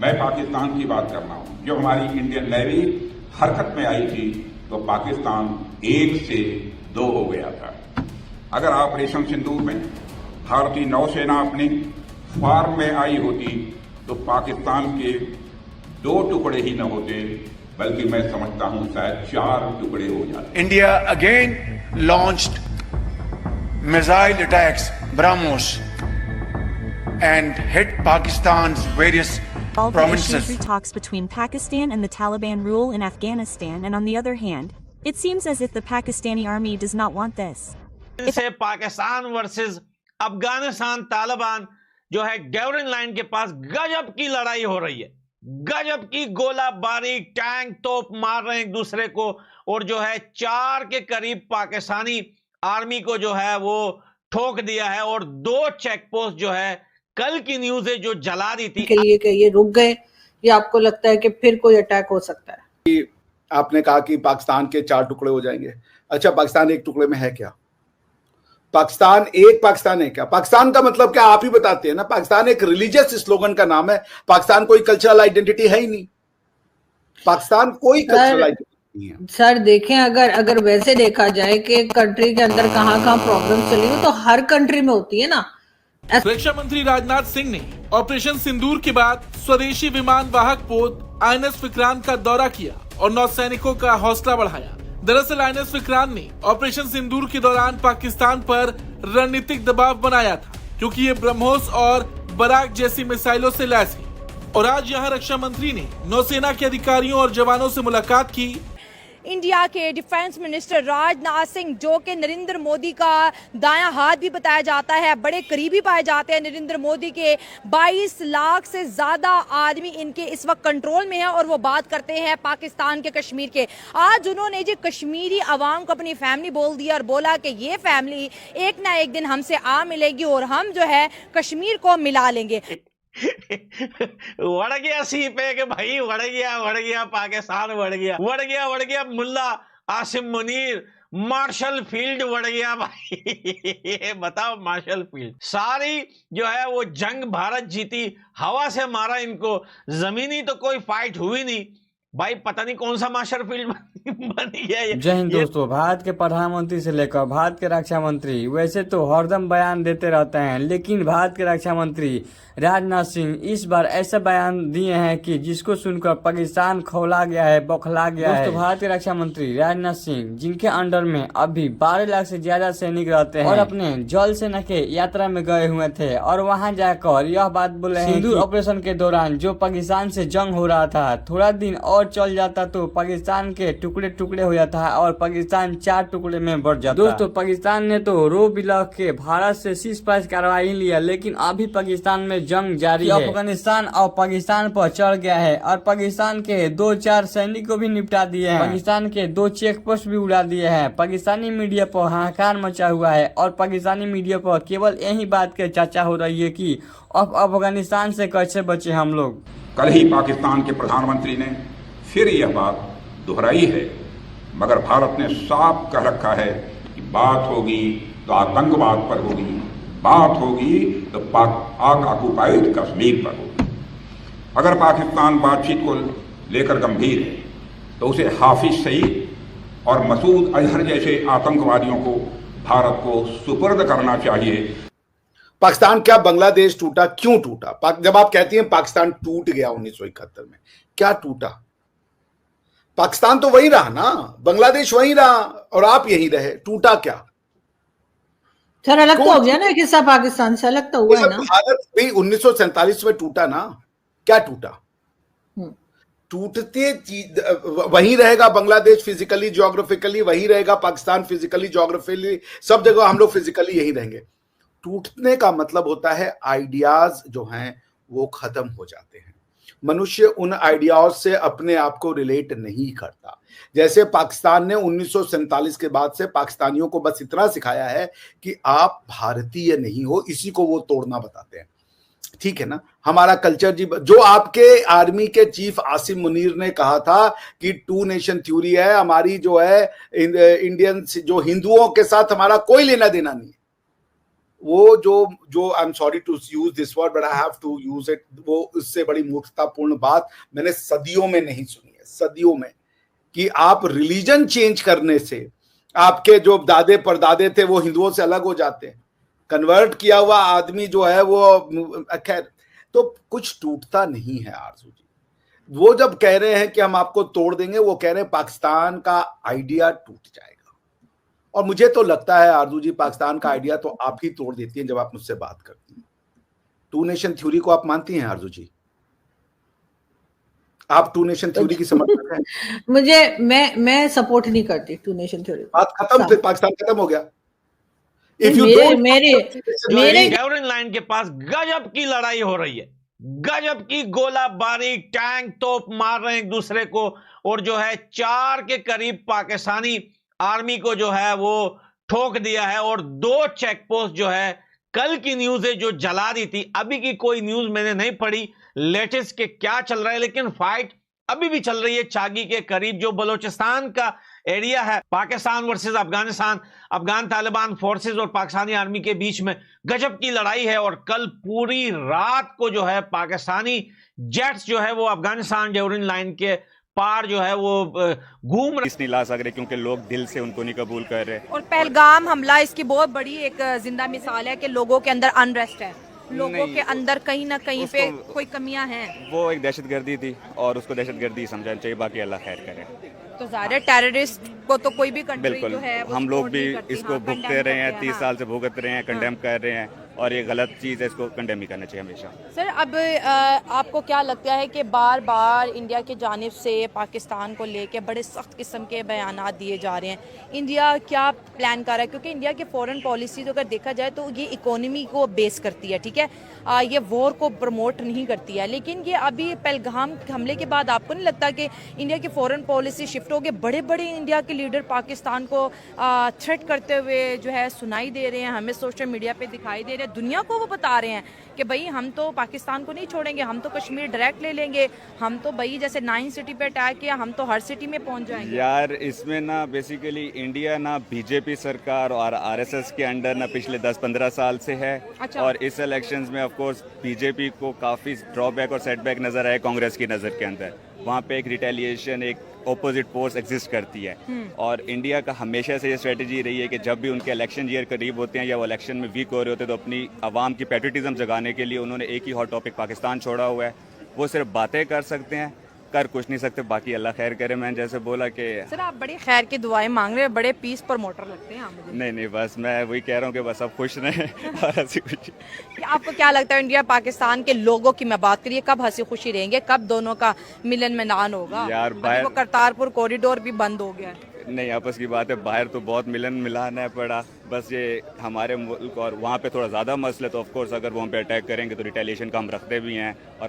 मैं पाकिस्तान की बात कर रहा हूं। जब हमारी इंडियन नेवी हरकत में आई थी तो पाकिस्तान 1 से 2 हो गया था। अगर ऑपरेशन सिंदूर में भारतीय नौसेना अपनी फॉर्म में आई होती तो पाकिस्तान के 2 टुकड़े ही न होते, बल्कि मैं समझता हूं शायद 4 टुकड़े हो जाते। India again launched missile attacks BrahMos and hit Pakistan's various provinces. Talks between Pakistan and the Taliban rule in Afghanistan, and on the other hand, it seems as if the Pakistani army does not want this. से Pakistan versus Afghanistan Taliban जो है गैवरिन line के पास गजब की लड़ाई हो रही है, गजब की गोलाबारी, टैंक तोप मार रहे हैं एक दूसरे को, और जो है 4 के करीब पाकिस्तानी आर्मी को जो है वो ठोक दिया है, और 2 चेक पोस्ट जो है कल की न्यूज है जो जला दी थी के लिए कि ये रुक गए, या आपको लगता है कि फिर कोई अटैक हो सकता है? आपने कहा कि पाकिस्तान के 4 टुकड़े हो जाएंगे। अच्छा, पाकिस्तान एक टुकड़े में है क्या? पाकिस्तान है क्या? पाकिस्तान का मतलब क्या आप ही बताते हैं ना। पाकिस्तान एक रिलीजियस स्लोगन का नाम है। पाकिस्तान कोई कल्चरल आइडेंटिटी है ही नहीं। पाकिस्तान कोई कल्चरल आइडेंटिटी नहीं है। सर देखें, अगर वैसे देखा जाए कि कंट्री के अंदर कहाँ प्रॉब्लम चली हो तो हर कंट्री में होती है ना। रक्षा मंत्री राजनाथ सिंह ने ऑपरेशन सिंदूर के बाद स्वदेशी विमान वाहक पोत INS विक्रांत का दौरा किया और नौसैनिकों का हौसला बढ़ाया। दरअसल INS विक्रांत ने ऑपरेशन सिंदूर के दौरान पाकिस्तान पर रणनीतिक दबाव बनाया था, क्योंकि ये ब्रह्मोस और बराक जैसी मिसाइलों से लैस है। और आज यहाँ रक्षा मंत्री ने नौसेना के अधिकारियों और जवानों से मुलाकात की। इंडिया के डिफेंस मिनिस्टर राजनाथ सिंह, जो कि नरेंद्र मोदी का दायां हाथ भी बताया जाता है, बड़े करीबी पाए जाते हैं नरेंद्र मोदी के। 22 लाख से ज्यादा आदमी इनके इस वक्त कंट्रोल में है, और वो बात करते हैं पाकिस्तान के कश्मीर के। आज उन्होंने जी कश्मीरी अवाम को अपनी फैमिली बोल दिया और बोला कि ये फैमिली एक ना एक दिन हमसे आ मिलेगी और हम जो है कश्मीर को मिला लेंगे। वड़ गया सी पे कि भाई वड़ गया पाकिस्तान वड़ गया मुल्ला आसिम मुनीर, मार्शल फील्ड वड़ गया भाई। बताओ, मार्शल फील्ड सारी जो है वो जंग भारत जीती, हवा से मारा इनको, जमीनी तो कोई फाइट हुई नहीं भाई। पता नहीं कौन सा मार्शल फील्ड बन गया ये। जय हिंद दोस्तों। भारत के प्रधानमंत्री से लेकर भारत के रक्षा मंत्री वैसे तो हरदम बयान देते रहते हैं, लेकिन भारत के रक्षा मंत्री राजनाथ सिंह इस बार ऐसा बयान दिए हैं कि जिसको सुनकर पाकिस्तान खौला गया है, बौखला गया है। भारत के रक्षा मंत्री राजनाथ सिंह, जिनके अंडर में अभी 12 लाख से ज्यादा सैनिक रहते हैं और अपने जल सेना के यात्रा में गए हुए थे, और वहां जाकर यह बात बोले हैं सिंदूर ऑपरेशन के दौरान जो पाकिस्तान से जंग हो रहा था, थोड़ा दिन और चल जाता तो पाकिस्तान के टुकड़े टुकड़े हो जाता है और पाकिस्तान 4 टुकड़े में बढ़ जाता। दोस्तों, पाकिस्तान ने तो रो बिला के भारत से सीज़फायर कार्रवाई लिया, लेकिन अभी पाकिस्तान में जंग जारी है। अफगानिस्तान और पाकिस्तान पर चढ़ गया है और पाकिस्तान के 2-4 सैनिक को भी निपटा दिए हैं। पाकिस्तान के 2 चेक पोस्ट भी उड़ा दिए हैं। पाकिस्तानी मीडिया पर हाहाकार मचा हुआ है और पाकिस्तानी मीडिया पर केवल यही बात की चर्चा हो रही है कि अब अफगानिस्तान से कैसे बचे हम लोग। कल ही पाकिस्तान के प्रधानमंत्री ने फिर यह बात दोहराई है, मगर भारत ने साफ कह रखा है कि बात होगी तो आतंकवाद पर होगी, बात होगी तो पाक ऑक्युपाइड कश्मीर पर होगी। अगर पाकिस्तान बातचीत को लेकर गंभीर है तो उसे हाफिज सईद और मसूद अजहर जैसे आतंकवादियों को भारत को सुपुर्द करना चाहिए। पाकिस्तान क्या बांग्लादेश टूटा? क्यों टूटा? जब आप कहती हैं पाकिस्तान टूट गया 1971 में, क्या टूटा? पाकिस्तान तो वही रहा ना, बांग्लादेश वही रहा और आप यही रहे। टूटा क्या? सर अलग तो हो गया ना, हिस्सा पाकिस्तान से अलग तो हुआ है ना। भारत भी 1947 में टूटा ना। क्या टूटा? टूटते चीज वही रहेगा। बांग्लादेश फिजिकली ज्योग्राफिकली वही रहेगा, पाकिस्तान फिजिकली ज्योग्राफिकली, सब जगह हम लोग फिजिकली यही रहेंगे। टूटने का मतलब होता है आइडियाज जो हैं वो खत्म हो जाते हैं। मनुष्य उन आइडियाज से अपने आप को रिलेट नहीं करता। जैसे पाकिस्तान ने 1947 के बाद से पाकिस्तानियों को बस इतना सिखाया है कि आप भारतीय नहीं हो, इसी को वो तोड़ना बताते हैं। ठीक है ना, हमारा कल्चर जी, जो आपके आर्मी के चीफ आसिम मुनीर ने कहा था कि 2 नेशन थ्योरी है, हमारी जो है इंडियन जो हिंदुओं के साथ हमारा कोई लेना देना नहीं है। वो जो I am sorry to use this word but I have to use it, वो इससे बड़ी मूर्खतापूर्ण बात मैंने सदियों में नहीं सुनी है, सदियों में, कि आप रिलीजन चेंज करने से आपके जो दादे परदादे थे वो हिंदुओं से अलग हो जाते हैं। कन्वर्ट किया हुआ आदमी जो है वो, खैर, तो कुछ टूटता नहीं है आरजू जी। वो जब कह रहे हैं कि हम आपको तोड़ देंगे, वो कह रहे हैं पाकिस्तान का आइडिया टूट जाएगा। और मुझे तो लगता है आरजू जी, पाकिस्तान का आइडिया तो आप ही तोड़ देती हैं जब आप मुझसे बात करती हैं। टू नेशन थ्योरी को आप मानती हैं आरजू जी? आप टू नेशन थ्योरी की समर्थक हैं? मुझे मैं सपोर्ट नहीं करती टू नेशन थ्योरी। बात खत्म, फिर पाकिस्तान खत्म हो गया। मेरे गैवरिन लाइन के पास गजब की लड़ाई हो रही है, गजब की गोलाबारी, टैंक तोप मार रहे हैं एक दूसरे को, और जो है 4 के करीब पाकिस्तानी आर्मी को जो है वो ठोक दिया है। और 2 चेक पोस्ट जो है, कल की न्यूज है जो जला दी थी, अभी की कोई न्यूज मैंने नहीं पढ़ी लेटेस्ट के क्या चल रहा है, लेकिन फाइट अभी भी चल रही है चागी के करीब, जो बलोचिस्तान का एरिया है। पाकिस्तान वर्सेस अफगानिस्तान, अफगान तालिबान फोर्सेस और पाकिस्तानी आर्मी के बीच में गजब की लड़ाई है। और कल पूरी रात को जो है पाकिस्तानी जेट्स जो है वो अफगानिस्तान गैवरिन लाइन के पार जो है वो घूम रहे, नहीं ला सक रहे क्योंकि लोग दिल से उनको नहीं कबूल कर रहे। और पहलगाम हमला इसकी बहुत बड़ी एक जिंदा मिसाल है कि लोगों के अंदर अनरेस्ट है, लोगों के अंदर कहीं ना कहीं पे कोई कमियां हैं। वो एक दहशतगर्दी थी और उसको दहशतगर्दी समझना चाहिए, बाकी अल्लाह खैर करे। तो ज़ाहिर है टेररिस्ट को तो कोई भी कंट्री बिल्कुल, जो है वो हम लोग support भी नहीं करती। इसको हाँ, भुगते condemn रहे हैं, करते 30 साल से भुगत रहे हैं, कंडेम कर रहे हैं, और ये गलत चीज़ है, इसको कंडेम ही करना चाहिए हमेशा। सर अब आपको क्या लगता है कि बार बार इंडिया की जानिब से पाकिस्तान को लेके बड़े सख्त किस्म के बयानात दिए जा रहे हैं, इंडिया क्या प्लान कर रहा है? क्योंकि इंडिया की फॉरेन पॉलिसी तो अगर देखा जाए तो ये इकोनॉमी को बेस करती है, ठीक है, ये वॉर को प्रमोट नहीं करती है। लेकिन ये अभी पहलगाम हमले के बाद आपको नहीं लगता कि इंडिया की फॉरेन पॉलिसी शिफ्ट हो गई? बड़े बड़े इंडिया के लीडर पाकिस्तान को थ्रेट करते हुए जो है सुनाई दे रहे हैं, हमें सोशल मीडिया पे दिखाई दे रहे हैं, दुनिया को वो बता रहे हैं कि भाई हम तो पाकिस्तान को नहीं छोड़ेंगे, हम तो कश्मीर डायरेक्ट ले लेंगे, हम तो भाई जैसे 9 सिटी पे अटैक किया, हम तो हर सिटी में पहुंच जाएंगे। यार इसमें ना बेसिकली इंडिया ना बीजेपी सरकार और आरएसएस के अंडर ना पिछले 10-15 साल से है। अच्छा। और इस इलेक्शंस में ऑफ कोर्स बीजेपी को काफ़ी ड्रॉबैक और सेटबैक नज़र आए कांग्रेस की नज़र के अंदर। वहाँ पे एक रिटेलिएशन, एक ऑपोजिट फोर्स एग्जिस्ट करती है। और इंडिया का हमेशा से ये स्ट्रेटजी रही है कि जब भी उनके इलेक्शन ईयर करीब होते हैं या वो इलेक्शन में वीक हो रहे होते हैं, तो अपनी आवाम की पैट्रियटिज्म जगाने के लिए उन्होंने एक ही हॉट टॉपिक पाकिस्तान छोड़ा हुआ है। वो सिर्फ बातें कर सकते हैं, कर कुछ नहीं सकते, बाकी अल्लाह खैर करे। मैंने जैसे बोला कि सर आप बड़ी खैर की दुआएं मांग रहे हैं, बड़े पीस प्रमोटर लगते हैं आप मुझे। नहीं, बस मैं वही कह रहा हूँ कि बस अब खुश रहें और हंसी खुशी। आपको क्या लगता है इंडिया पाकिस्तान के लोगों की मैं बात करिए, कब हंसी खुशी रहेंगे, कब दोनों का मिलन मिलान होगा? यार, अभी वो करतारपुर कॉरिडोर भी बंद हो गया है। नहीं, आपस की बात है, बाहर तो बहुत मिलन मिलान है पड़ा, बस ये हमारे मुल्क और वहाँ पे थोड़ा ज़्यादा मसले, तो ऑफ कोर्स अगर वो हम पे अटैक करेंगे तो रिटेलिएशन का हम रखते भी हैं। और